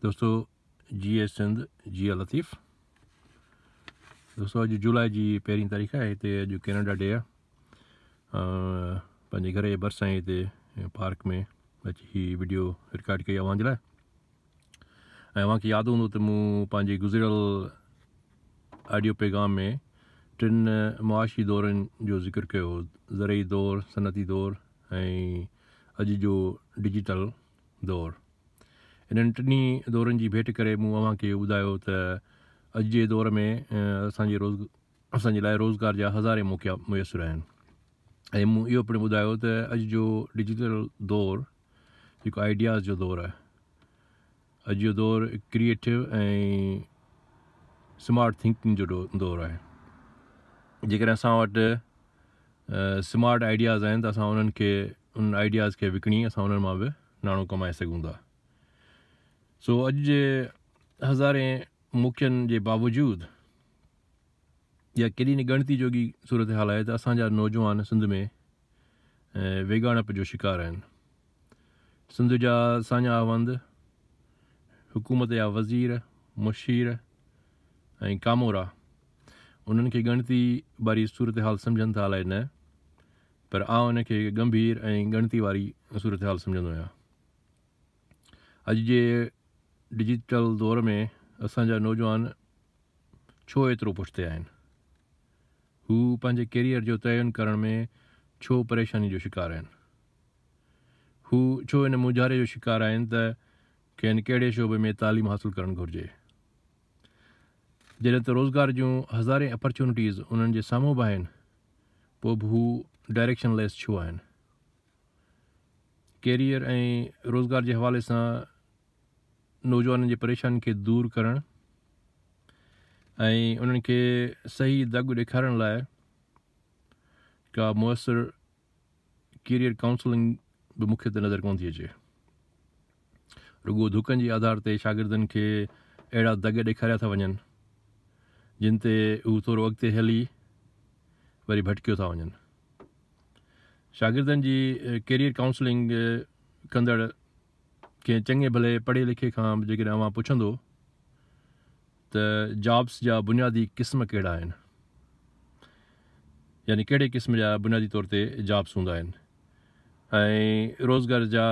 दोस्तों G S Sindh जी लतीफ़। दोस्तों अॼु जुलाई जी 1 तारीख़ आहे। हिते अॼु कैनेडा डे आहे। पंहिंजे घर जे भरिसां हिते पार्क में अची हीअ वीडियो रिकॉर्ड कई अव्हां जे लाइ। ऐं अव्हांखे यादि हूंदो त मूं पंहिंजे गुज़िरियल ऑडियो पैगाम में 3 मुआशी दौरनि जो ज़िक्र कयो, ज़रई दौर, सनती दौर ऐं अॼु जो डिजिटल दौर। इन्हनि टिनी दौरनि जी भेट करे मूं अव्हांखे ॿुधायो त अॼु जे दौर में असांजे लाइ रोज़गार जा हज़ारे मौक़ा मुयसरु आहिनि। ऐं मूं इहो पिणु ॿुधायो त अॼु जो डिजिटल दौर जेको आइडियाज़ जो दौरु आहे, अॼु जो दौरु क्रिएटिव ऐं स्मार्ट थिंकिंग जो दौरु आहे। जेकॾहिं असां वटि स्मार्ट आइडियाज़ आहिनि त असां उन आइडियाज़ खे विकिणी असां उन्हनि मां बि नाणो कमाए सघूं था। सो अॼु जे हज़ारे मौक़नि जे बावजूदि इहा केॾी न ॻणती जोगी सूरत हाल आहे त असांजा नौजवान सिंध में वेगाणप जो शिकार आहिनि। सिंध जा साञा हवंद, हुकूमत जा वज़ीर, मुशीर ऐं कामोरा उन्हनि खे ॻणती वारी सूरत हाल सम्झनि था, अलाए न, पर आउं उनखे गंभीर ऐं ॻणती वारी सूरत हाल सम्झंदो आहियां। अॼु जे डिजिटल दौर में असांजा नौजवान छो एतिरो पुठिते आहिनि? हू पंहिंजे कैरियर जो तयन करण में छो परेशानी जो शिकार आहिनि? हू छो इन मुजारे जो शिकार आहिनि त खेनि कहिड़े शोबे में तालीम हासिलु करणु घुरिजे? जॾहिं त रोज़गार जूं हज़ारे अपॉर्चुनिटीज़ उन्हनि जे साम्हूं बि आहिनि, पोइ बि हू डायरेक्शन लेस छो आहिनि? कैरियर ऐं रोज़गार जे हवाले सां नौजवाननि जी परेशानी खे दूरि करणु ऐं उन्हनि खे सही दग ॾेखारण लाइ का मुयसरु कैरियर काउंसलिंग बि मूंखे त नज़र कोन थी अचे। रुॻो धुकनि जे आधार ते शागिर्दनि खे अहिड़ा दग ॾेखारिया था वञनि जिन ते हू थोरो अॻिते हली वरी भटकियो था वञनि। शागिर्दनि जी कैरियर काउंसलिंग कंदड़ कंहिं चङे भले पढ़े लिखे खां जेकॾहिं अव्हां पुछंदो त जॉब्स जा बुनियादी क़िस्म कहिड़ा आहिनि, यानी कहिड़े क़िस्म जा बुनियादी तौर ते जॉब्स हूंदा आहिनि, ऐं रोज़गार जा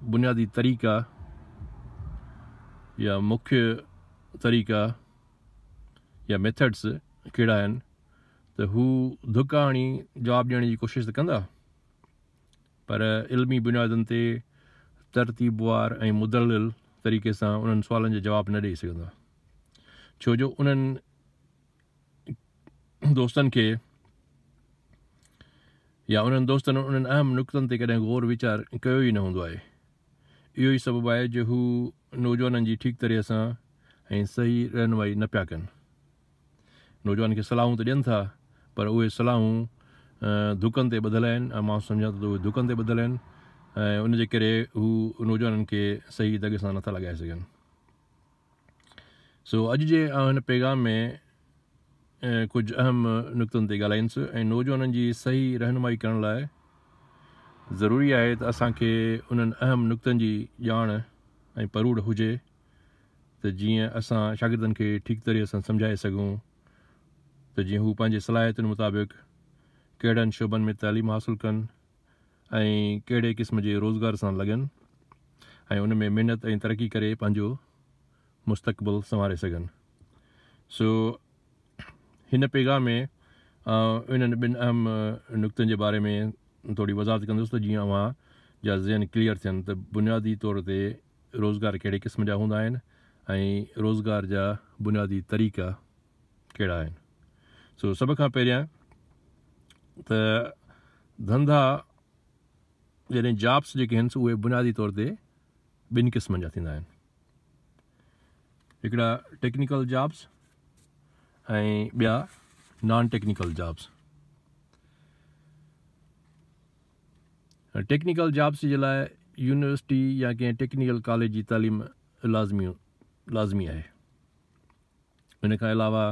बुनियादी तरीक़ा या मुख्य तरीक़ा या मेथड्स कहिड़ा आहिनि, त हू धुक हणी जवाबु ॾियण जी कोशिशि त कंदा, पर इल्मी बुनियादुनि ते तरतीबवार ऐं मुदलिल तरीक़े सां उन्हनि सुवालनि जा जवाब न ॾेई सघंदा। छो जो उन्हनि दोस्तनि खे या उन्हनि दोस्तनि उन्हनि अहम नुक़्तनि ते कॾहिं ग़ौर वीचार कयो ई न हूंदो आहे। इहो ई सबबु आहे जो हू नौजवाननि जी ठीक तरह सां ऐं सही रहनुमाई न पिया कनि। नौजवान खे सलाहूं त ॾियनि था, पर उहे सलाहूं धुकनि ते ॿधल आहिनि, ऐं मां सम्झां थो त उहे धुकनि ते ॿधल आहिनि, ऐं उनजे करे हू नौजवाननि खे सही दग सां नथा लॻाए सघनि। सो अॼु जे हिन पैगाम में कुझु अहम नुक़्तनि ते ॻाल्हाईंदुसि, ऐं नौजवाननि जी सही रहनुमाई करण लाइ ज़रूरी आहे त असांखे उन्हनि अहम नुक़्तनि जी ॼाण ऐं परूड़ हुजे त जीअं असां शागिर्दनि खे ठीक तरह सां सम्झाए सघूं त जीअं हू पंहिंजे सलाहियतुनि मुताबिक़ कहिड़नि शोबनि में तालीम हासिलु कनि ऐं कहिड़े क़िस्म जे रोज़गार सां लॻनि ऐं उन में महिनत ऐं तरक़ी करे पंहिंजो मुस्तक़बिल संवारे सघनि। सो हिन पैगाम में इन्हनि 2 अहम नुक़्तनि जे बारे में थोरी वज़ाहत कंदुसि त जीअं अव्हां जा ज़हन क्लियर थियनि त बुनियादी तौर ते रोज़गार कहिड़े क़िस्म जा हूंदा आहिनि ऐं रोज़गार जा बुनियादी तरीक़ा कहिड़ा आहिनि। सो सभ खां पहिरियां त धंधा जॾहिं जॉब्स जेके आहिनि उहे बुनियादी तौर ते 2 क़िस्मनि जा थींदा आहिनि। हिकिड़ा टेक्निकल जॉब्स ऐं ॿिया non technical jobs. Technical jobs जे लाइ यूनिवर्सिटी या कंहिं टेक्निकल कॉलेज जी तालीम लाज़मी आहे। इन खां अलावा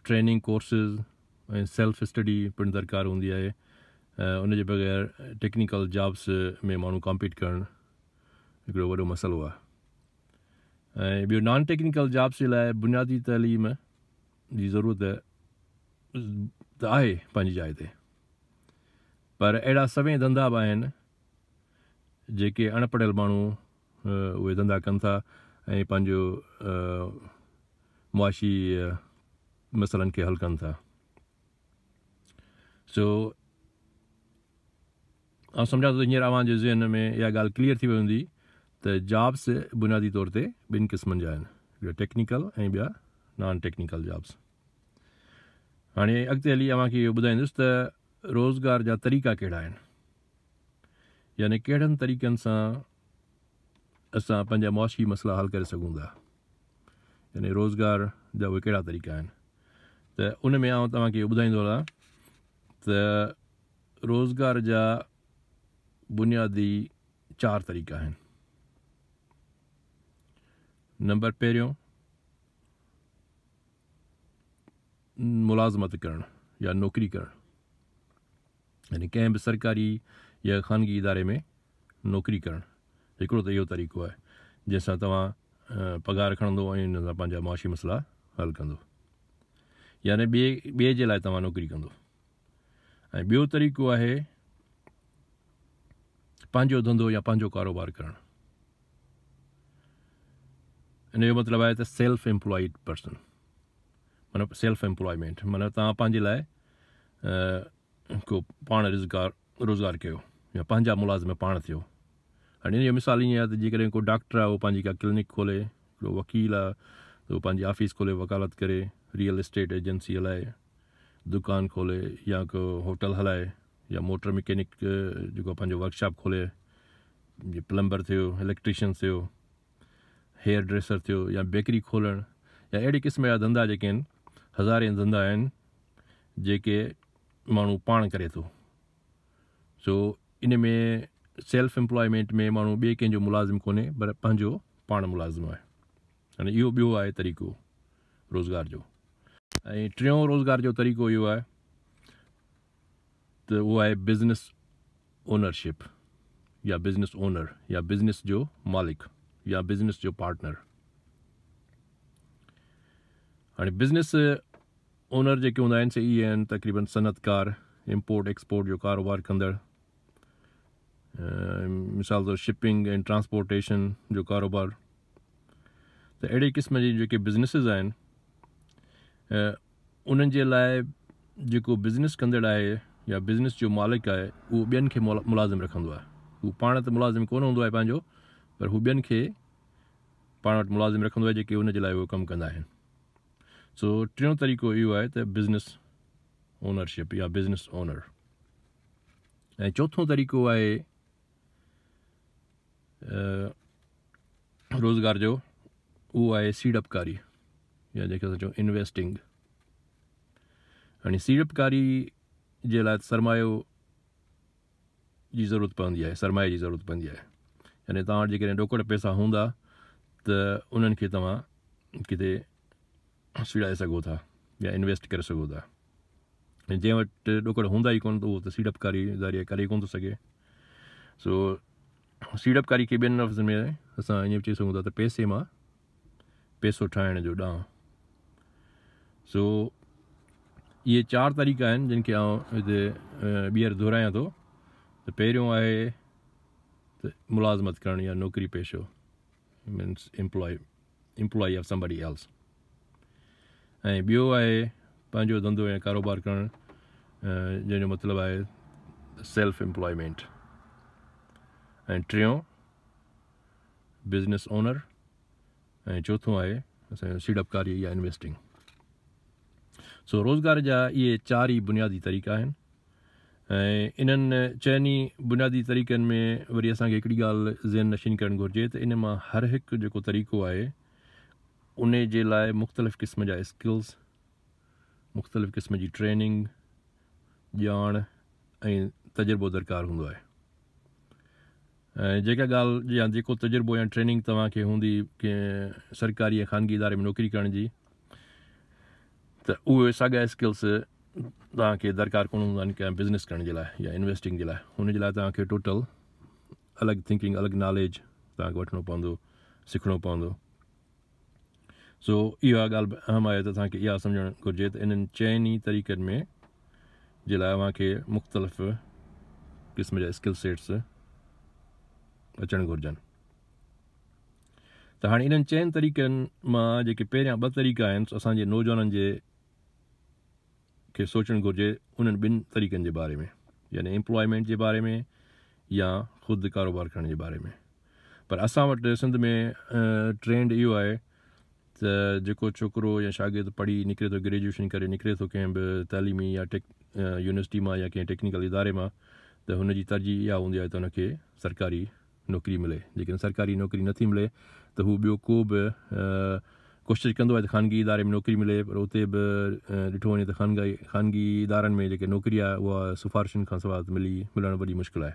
ट्रेनिंग कोर्सिस ऐं सेल्फ स्टडी पिणु दरकारु हूंदी आहे। उनजे बग़ैर टेक्निकल जॉब्स में माण्हू कॉम्पीट करणु हिकिड़ो वॾो मसइलो आहे। ऐं ॿियो नॉन टेक्निकल जॉब्स जे लाइ बुनियादी तालीम जी ज़रूरत त आहे पंहिंजी जाइ ते, पर अहिड़ा सभई धंधा बि आहिनि जेके अणपढ़ियल माण्हू उहे धंधा कनि था ऐं पंहिंजो मुआशी मसइलनि खे हल कनि था। सो आउं सम्झां थो हींअर अव्हांजे ज़हन में इहा ॻाल्हि क्लियर थी वई हूंदी त जॉब्स बुनियादी तौर ते ॿिनि क़िस्मनि जा आहिनि, हिकिड़ा टेक्निकल ऐं ॿिया नॉन टेक्निकल जॉब्स। हाणे अॻिते हली अव्हांखे इहो ॿुधाईंदुसि त रोज़गार जा तरीक़ा कहिड़ा आहिनि, यानी कहिड़नि तरीक़नि सां असां पंहिंजा मुआशी मसइला हल करे सघूं था, यानी रोज़गार जा उहे कहिड़ा तरीक़ा आहिनि। त उन में आउं तव्हांखे इहो ॿुधाईंदो रहां त रोज़गार जा बुनियादी 4 तरीक़ा आहिनि। नंबर पहिरियों मुलाज़मत करणु या नौकिरी करणु, यानी कंहिं बि सरकारी या ख़ानगी इदारे में नौकिरी करणु हिकिड़ो त इहो तरीक़ो आहे जंहिंसां तव्हां पघार खणंदो ऐं हिन सां पंहिंजा मुआशी मसइला हल कंदो, यानी ॿिए जे लाइ तव्हां नौकिरी कंदो। ऐं ॿियो तरीक़ो आहे पंहिंजो धंधो या पंहिंजो कारोबार करणु। इन जो मतिलबु आहे त सेल्फ एम्प्लॉइड पर्सन, माना सेल्फ एम्प्लॉयमेंट, माना तव्हां पंहिंजे लाइ को पाण रोज़गार कयो या पंहिंजा मुलाज़िम पाण थियो। हाणे इन जो मिसाल ईअं आहे त जेकॾहिं को डॉक्टर आहे उहो पंहिंजी का क्लिनिक खोले, हिकिड़ो वकील आहे त उहो पंहिंजी ऑफ़िस खोले वकालत करे, रियल एस्टेट एजेंसी हलाए, दुकान खोले, या को होटल हलाए, या मोटर मैकेनिक जेको पंहिंजो वर्कशॉप खोले, जीअं प्लम्बर थियो, इलेक्ट्रीशियन थियो, हेयर ड्रेसर थियो, या बेकरी खोलणु, या अहिड़े क़िस्म जा धंधा जेके आहिनि, हज़ारे धंधा आहिनि जेके माण्हू पाण करे थो। सो इन में सेल्फ एम्प्लॉयमेंट में माण्हू ॿिए कंहिंजो मुलाज़िम कोन्हे पर पंहिंजो पाण मुलाज़िम आहे। हाणे इहो ॿियो आहे तरीक़ो रोज़गार जो। ऐं टियों रोज़गार जो तरीक़ो इहो आहे त उहो आहे बिज़नेस ओनरशिप या बिज़नेस ओनर या बिज़नेस जो मालिक या बिज़नेस जो पार्टनर। हाणे बिज़नेस ओनर जेके हूंदा आहिनि से इहे आहिनि तक़रीबन सनतकार, इम्पोर्ट एक्सपोर्ट जो कारोबार कंदड़, मिसाल तौरु शिपिंग ऐं ट्रांसपोर्टेशन जो कारोबार। त अहिड़े क़िस्म जी जेके बिज़नेसिस आहिनि उन्हनि जे लाइ जेको बिज़नेस कंदड़ आहे या बिज़नेस जो मालिक आहे उहो ॿियनि खे मुलाज़िम रखंदो आहे। हू पाण त मुलाज़िम कोन हूंदो आहे पंहिंजो, पर हू ॿियनि खे पाण वटि मुलाज़िम रखंदो आहे जेके उन जे लाइ उहो कमु कंदा आहिनि। सो टियों तरीक़ो इहो आहे त बिज़नेस ओनरशिप या बिज़नेस ओनर। ऐं चोथों तरीक़ो आहे रोज़गार जो, उहो आहे सीड़पकारी या जेके असां चऊं इन्वेस्टिंग। हाणे सीड़पकारी जे लाइ सरमायो जी ज़रूरत पवंदी आहे, सरमाए जी ज़रूरत पवंदी आहे। यानी तव्हां वटि जेकॾहिं ॾोकड़ पैसा हूंदा त उन्हनि खे तव्हां किथे सीड़ाए सघो था या इन्वेस्ट करे सघो था। ऐं जंहिं वटि ॾोकड़ हूंदा ई कोन त उहो त सीड़पकारी ज़रिए करे कोन थो सघे। सो सीड़पकारी खे ॿियनि लफ़्ज़नि में असां ईअं बि चई सघूं था त पैसे मां पैसो ठाहिण जो ॾांहुं। सो इहे 4 तरीक़ा आहिनि जिन खे आउं हिते ॿीहर दोहिरायां थो। त पहिरियों आहे त मुलाज़मत करणु या नौकिरी पेशो, means employ of somebody else. ऐं ॿियो आहे पंहिंजो धंधो या कारोबार करणु जंहिंजो मतिलबु आहे सेल्फ एम्प्लॉयमेंट। ऐं टियों बिज़नेस ओनर, ऐं चोथों आहे असांजो सीड़पकारी या इन्वेस्टिंग। सो रोज़गार जा इहे 4 ई बुनियादी तरीक़ा आहिनि। ऐं इन्हनि 4 बुनियादी तरीक़नि में वरी असांखे हिकिड़ी ॻाल्हि ज़हन नशीन करणु घुरिजे त इन मां हर हिकु जेको तरीक़ो आहे उन जे लाइ मुख़्तलिफ़ क़िस्म जा स्किल्स, मुख़्तलिफ़ क़िस्म जी ट्रेनिंग, ॼाण ऐं तजुर्बो दरकारु हूंदो आहे। ऐं जेका ॻाल्हि या जेको तजुर्बो या ट्रेनिंग तव्हांखे हूंदी कंहिं सरकारी या ख़ानगी इदारे में नौकिरी करण जी, त उहे साॻा स्किल्स तव्हांखे दरकारु कोन हूंदा आहिनि कंहिं बिज़नेस करण जे लाइ या इन्वेस्टिंग जे लाइ। हुन जे लाइ तव्हांखे टोटल अलॻि थिंकिंग, अलॻि नॉलेज तव्हांखे वठिणो पवंदो, सिखणो पवंदो। सो इहा ॻाल्हि अहम आहे त तव्हांखे इहा सम्झणु घुरिजे त इन्हनि 4 तरीक़नि में जे लाइ अव्हांखे मुख़्तलिफ़ क़िस्म जा स्किल सेट्स अचणु घुरिजनि। त हाणे इन्हनि 4 तरीक़नि मां जेके पहिरियां 2 तरीक़ा आहिनि असांजे नौजवाननि जे खे सोचणु घुरिजे उन्हनि 2 तरीक़नि जे बारे में, यानी एम्प्लॉयमेंट जे बारे में या ख़ुदि कारोबार करण जे बारे में। पर असां वटि सिंध में ट्रेंड इहो आहे त जेको छोकिरो या शागिर्दु पढ़ी निकिरे थो, ग्रेजुएशन करे निकिरे थो कंहिं बि तइलीमी या यूनिवर्सिटी मां या कंहिं टेक्निकल इदारे मां, त हुनजी तरजीह इहा हूंदी आहे त हुनखे सरकारी नौकिरी मिले। जेकॾहिं सरकारी नौकिरी नथी मिले त हू ॿियो को बि कोशिशि कंदो आहे त ख़ानगी इदारे में नौकिरी मिले, पर उते बि ॾिठो वञे त ख़ानगी इदारनि में जेके नौकिरी आहे उहा सिफ़ारिशुनि खां सवाइ मिलणु वॾी मुश्किल आहे।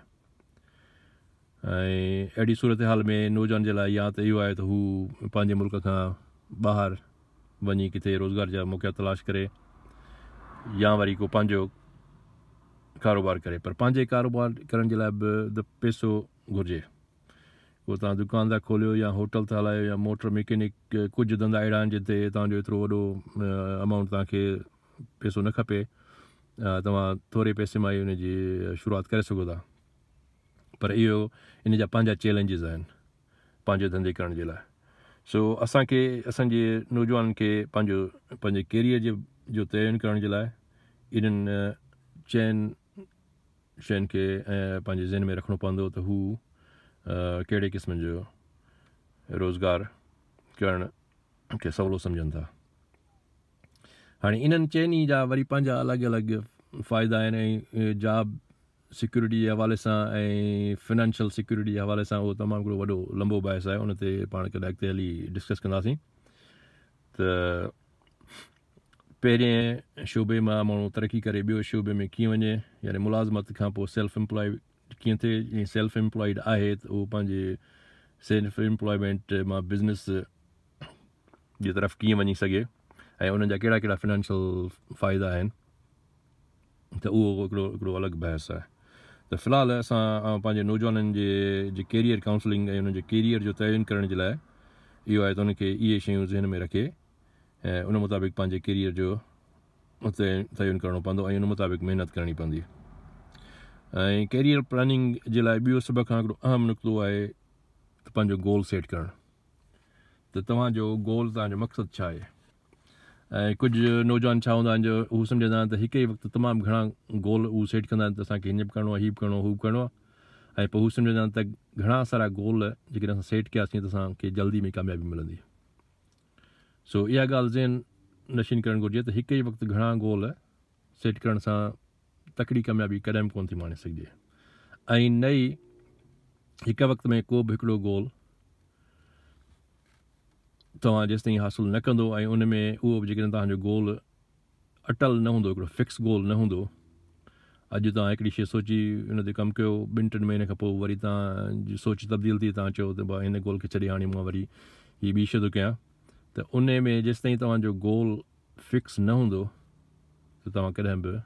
ऐं अहिड़ी सूरत हाल में नौजवान जे लाइ या त इहो आहे त हू पंहिंजे मुल्क खां ॿाहिरि वञी किथे रोज़गार जा मौक़ा तलाश करे या वरी को पंहिंजो कारोबार करे। पर पंहिंजे कारोबार करण जे लाइ बि पैसो घुरिजे। पोइ तव्हां दुकान था खोलियो या होटल था हलायो या मोटर मैकेनिक, कुझु धंधा अहिड़ा आहिनि जिते तव्हांजो एतिरो वॾो अमाउंट तव्हांखे पैसो न खपे, तव्हां थोरे पैसे मां ई हुनजी शुरूआति करे सघो था। पर इहो इन जा पंहिंजा चैलेंजिस आहिनि पंहिंजे धंधे करण जे लाइ। सो असांखे असांजे नौजवाननि खे पंहिंजे कैरियर जो तयन करण जे लाइ इन्हनि 4 शयुनि खे पंहिंजे ज़हन में रखिणो पवंदो त हू कहिड़े क़िस्म जो रोज़गार करण खे सवलो सम्झनि था। हाणे इन्हनि 4 जा वरी पंहिंजा अलॻि अलॻि फ़ाइदा आहिनि ऐं जॉब सिक्योरिटी जे हवाले सां ऐं फिनेंशियल सिक्योरिटी जे हवाले सां उहो तमामु हिकिड़ो वॾो लंबो बहस आहे, उन ते पाण कॾहिं अॻिते हली डिस्कस कंदासीं। त पहिरें शोबे मां माण्हू तरक़ी करे ॿियो शोबे में कीअं वञे, यानी मुलाज़मत खां पोइ सेल्फ एम्प्लॉय कीअं थिए। जीअं सेल्फ एम्प्लॉयड आहे त उहो पंहिंजे सेल्फ एम्प्लॉयमेंट मां बिज़नेस जी तरफ़ कीअं वञी सघे ऐं उन्हनि जा कहिड़ा कहिड़ा फिनेंशियल फ़ाइदा आहिनि, त उहो हिकिड़ो अलॻि बहस आहे। त फ़िलहालु असां पंहिंजे नौजवाननि जे कैरियर काउंसलिंग ऐं उन्हनि जे कैरियर जो तयन करण जे लाइ इहो आहे त उनखे इहे शयूं ज़हन में रखे ऐं उन मुताबिक़ पंहिंजे कैरियर जो तयन करिणो पवंदो ऐं उन मुताबिक़ महिनत करणी पवंदी। ऐं कैरियर प्लानिंग जे लाइ ॿियो सभ खां हिकिड़ो अहम नुक़्तो आहे त पंहिंजो गोल सेट करणु, त तव्हांजो गोल, तव्हांजो मक़सदु छा आहे। ऐं कुझु नौजवान छा हूंदा आहिनि जो हू सम्झंदा आहिनि त हिकु ई वक़्तु तमामु घणा गोल हू सेट कंदा आहिनि त असांखे हीअं बि करिणो आहे, हीअ बि करिणो आहे, हू बि करिणो आहे। ऐं पोइ हू सम्झंदा आहिनि त घणा सारा गोल जेकॾहिं असां सेट कयासीं त असांखे जल्दी में कामयाबी मिलंदी। सो इहा ॻाल्हि ज़हन नशीन करणु घुरिजे त हिकु ई वक़्तु घणा गोल सेट करण सां तकड़ी कामयाबी कॾहिं बि कोन थी माणे सघिजे। ऐं न ई हिकु वक़्त में को बि हिकिड़ो गोल तव्हां जेसि ताईं हासिलु न कंदो ऐं उन में उहो बि जेकॾहिं तव्हांजो गोल अटल न हूंदो, हिकिड़ो फिक्स गोल न हूंदो, अॼु तव्हां हिकिड़ी शइ सोची उन ते कमु कयो, 2-3 महीने खां पोइ वरी तव्हांजी सोच तब्दील थी, तव्हां चयो त भाउ हिन गोल खे छॾे हाणे मां वरी हीअ ॿी शइ थो कयां, त उन में जेसि ताईं तव्हांजो गोल फिक्स न हूंदो त तव्हां कॾहिं बि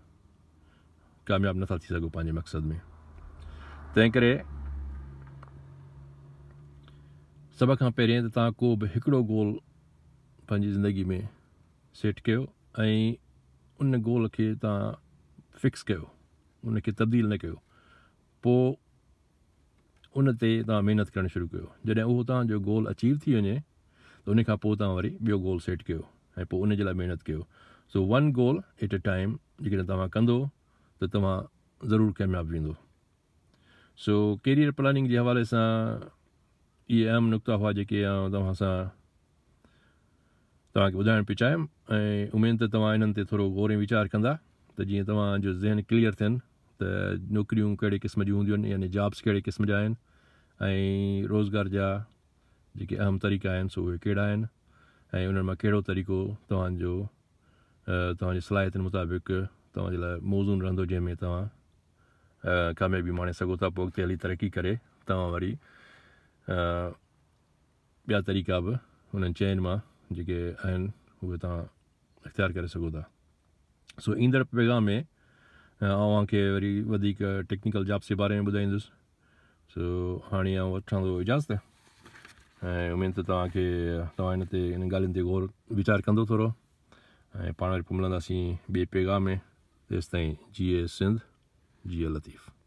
कामयाबु नथा थी सघो पंहिंजे मक़सद में। तंहिं करे सभ खां पहिरियों त तव्हां को बि हिकिड़ो गोल पंहिंजी ज़िंदगी में सेट कयो ऐं उन गोल खे तव्हां फिक्स कयो, उनखे तब्दील न कयो। पोइ उन ते तव्हां महिनत करणु शुरू कयो। जॾहिं उहो तव्हांजो गोल अचीव थी वञे त उन खां पोइ तव्हां वरी ॿियो गोल सेट कयो ऐं पोइ उन जे लाइ महिनत कयो। सो 1 गोल एट अ टाइम जेकॾहिं तव्हां कंदो त तव्हां ज़रूरु कामयाबु वेंदो। सो कैरियर प्लानिंग जे हवाले सां इहे अहम नुक़्ता हुआ जेके तव्हां सां तव्हांखे ॿुधाइणु पियो चाहियुमि ऐं उमेद त तव्हां इन्हनि ते थोरो गौर ऐं वीचार कंदा त जीअं तव्हांजो ज़हन क्लियर थियनि त नौकिरियूं कहिड़े क़िस्म जूं हूंदियूं आहिनि, यानी जॉब्स कहिड़े क़िस्म जा आहिनि ऐं रोज़गार जा जेके अहम तरीक़ा आहिनि सो उहे कहिड़ा आहिनि ऐं उन्हनि मां कहिड़ो तरीक़ो तव्हांजी सलाहियतुनि मुताबिक़ तव्हांजे लाइ मौज़ून रहंदो जंहिंमें तव्हां कामयाबी माणे सघो था। पोइ अॻिते हली तरक़ी करे तव्हां वरी ॿिया तरीक़ा बि हुननि 4 मां जेके आहिनि उहे तव्हां इख़्तियार करे सघो था। सो ईंदड़ पैगाम में तव्हांखे वरी वधीक टेक्निकल जॉब्स जे बारे में ॿुधाईंदुसि। सो हाणे वठां थो इजाज़त। ऐं उमेद त तव्हां हिन ॻाल्हियुनि ते गौर वीचार कंदो थोरो ऐं पाण वरी पोइ मिलंदासीं ॿिए पैगाम में। तेसिताईं जीए सिंध, जीए लतीफ़।